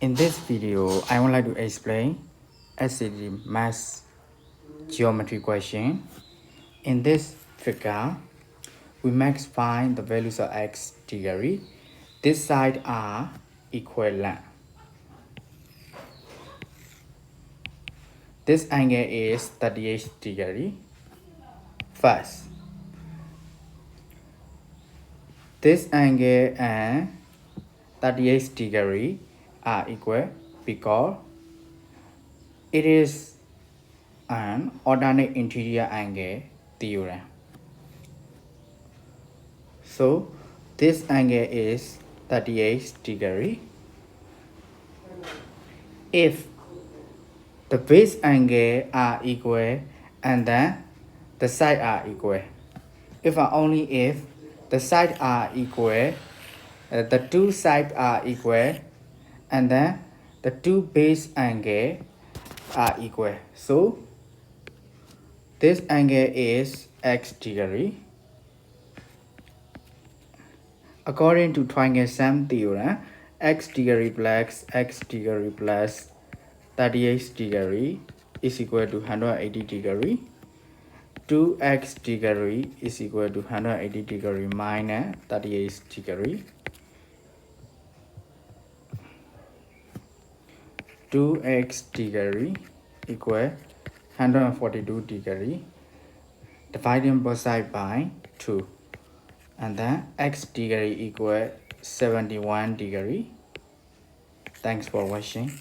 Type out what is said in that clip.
In this video, I would like to explain SCD mass geometry question. In this figure, we max find the values of x degree. This side are equivalent. This angle is 38 degree. First, this angle and 38 degree are equal because it is an alternate interior angle theorem. So this angle is 38 degree. If the base angle are equal and then the side are equal. If and only if the sides are equal, the two sides are equal, and then the two base angle are equal. So this angle is x degree. According to triangle sum theorem, x degree plus x degree plus 38 degree is equal to 180 degree. 2x degree is equal to 180 degree minus 38 degree. 2x degree equal 142 degree. Dividing both sides by 2. And then x degree equal 71 degree. Thanks for watching.